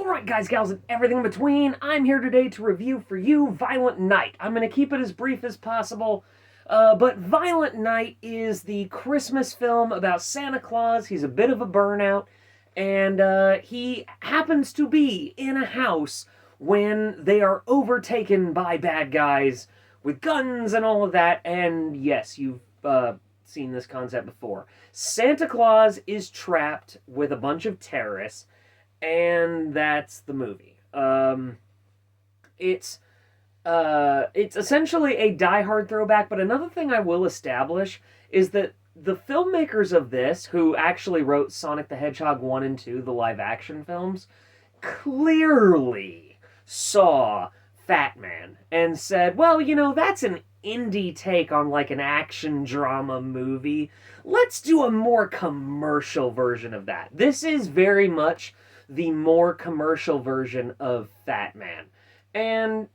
Alright guys, gals, and everything in between, I'm here today to review for you Violent Night. I'm going to keep it as brief as possible, but Violent Night is the Christmas film about Santa Claus. He's a bit of a burnout, and he happens to be in a house when they are overtaken by bad guys with guns and all of that, and yes, you've seen this concept before. Santa Claus is trapped with a bunch of terrorists, and that's the movie. It's essentially a Die Hard throwback, but another thing I will establish is that the filmmakers of this, who actually wrote Sonic the Hedgehog 1 and 2, the live-action films, clearly saw Fat Man and said, well, you know, that's an indie take on like an action drama movie. Let's do a more commercial version of that. This is very much the more commercial version of Fat Man. And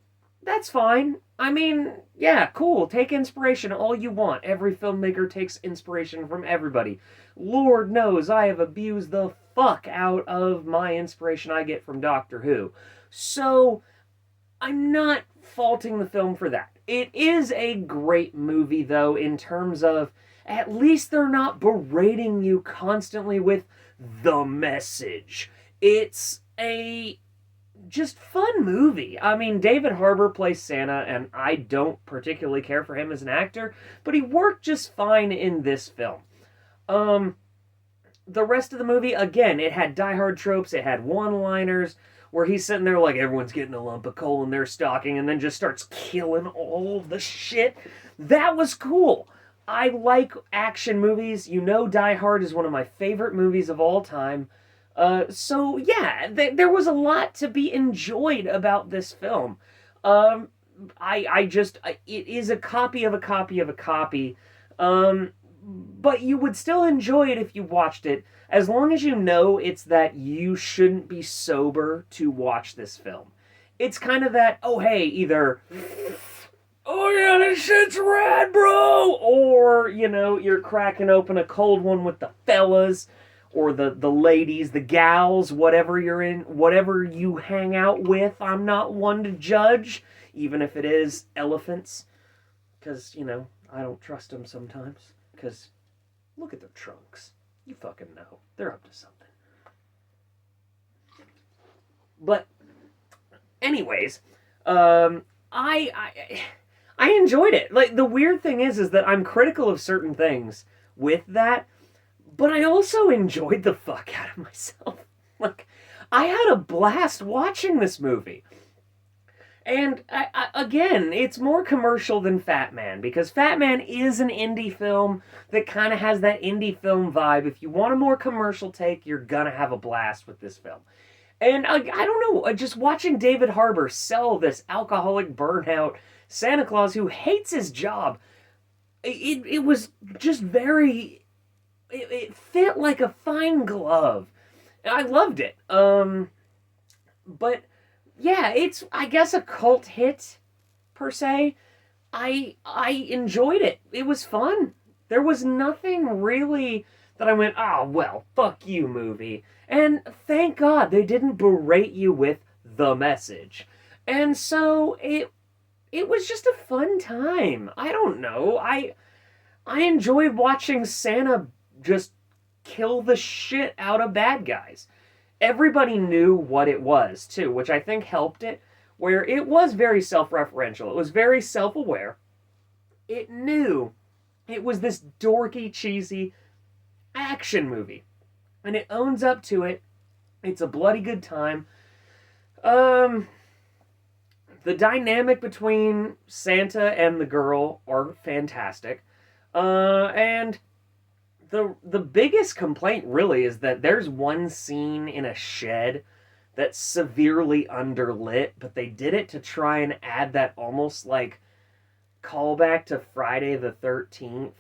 that's fine. I mean, yeah, cool. Take inspiration all you want. Every filmmaker takes inspiration from everybody. Lord knows I have abused the fuck out of my inspiration I get from Doctor Who. So, I'm not faulting the film for that. It is a great movie, though, in terms of at least they're not berating you constantly with the message. It's a just fun movie. I mean, David Harbour plays Santa, and I don't particularly care for him as an actor, but he worked just fine in this film. The rest of the movie, again, it had Die Hard tropes, it had one-liners, where he's sitting there like everyone's getting a lump of coal in their stocking, and then just starts killing all the shit. That was cool. I like action movies. You know Die Hard is one of my favorite movies of all time. So yeah, there was a lot to be enjoyed about this film. It is a copy of a copy of a copy. But you would still enjoy it if you watched it, as long as you know it's that you shouldn't be sober to watch this film. It's kind of that, oh hey, either, oh yeah, this shit's rad, bro! Or, you know, you're cracking open a cold one with the fellas, or the ladies, the gals, whatever you're in, whatever you hang out with. I'm not one to judge, even if it is elephants. Because, you know, I don't trust them sometimes. Because look at their trunks. You fucking know. They're up to something. But, anyways, I enjoyed it. Like, the weird thing is that I'm critical of certain things with that, but I also enjoyed the fuck out of myself. Like, I had a blast watching this movie. And, again, it's more commercial than Fat Man, because Fat Man is an indie film that kind of has that indie film vibe. If you want a more commercial take, you're gonna have a blast with this film. And, I don't know, just watching David Harbour sell this alcoholic burnout Santa Claus who hates his job, it was just very... It fit like a fine glove. I loved it. But... yeah, it's, I guess, a cult hit, per se. I enjoyed it. It was fun. There was nothing really that I went, oh, well, fuck you, movie. And thank God they didn't berate you with the message. And so, it was just a fun time. I don't know. I enjoyed watching Santa just kill the shit out of bad guys. Everybody knew what it was, too, which I think helped it, where it was very self-referential. It was very self-aware. It knew it was this dorky, cheesy action movie. And it owns up to it. It's a bloody good time. The dynamic between Santa and the girl are fantastic. And... The biggest complaint, really, is that there's one scene in a shed that's severely underlit, but they did it to try and add that almost, like, callback to Friday the 13th,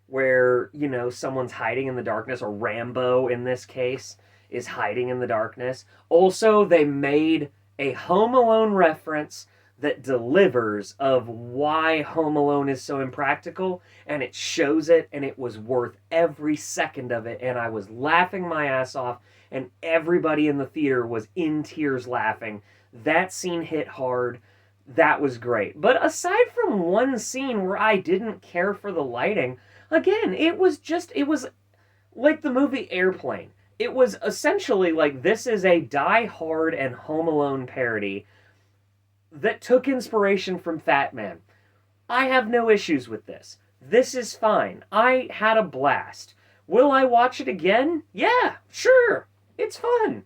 where, you know, someone's hiding in the darkness, or Rambo, in this case, is hiding in the darkness. Also, they made a Home Alone reference that delivers of why Home Alone is so impractical, and it shows it, and it was worth every second of it, and I was laughing my ass off, and everybody in the theater was in tears laughing. That scene hit hard. That was great. But aside from one scene where I didn't care for the lighting, again, it was like the movie Airplane. It was essentially like this is a Die Hard and Home Alone parody that took inspiration from Fat Man. I have no issues with this. This is fine. I had a blast. Will I watch it again? Yeah, sure. It's fun.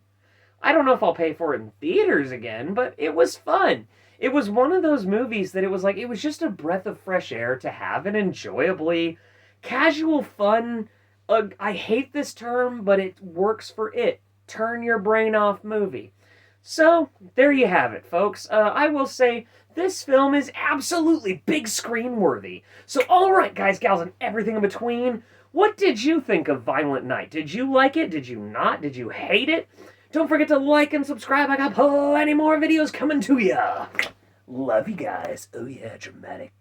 I don't know if I'll pay for it in theaters again, but it was fun. It was one of those movies that it was just a breath of fresh air to have an enjoyably casual fun. I hate this term, but it works for it. Turn your brain off movie. So, there you have it, folks. I will say this film is absolutely big screen worthy. So, alright, guys, gals, and everything in between, what did you think of Violent Night? Did you like it? Did you not? Did you hate it? Don't forget to like and subscribe. I got plenty more videos coming to ya. Love you guys. Oh yeah, dramatic.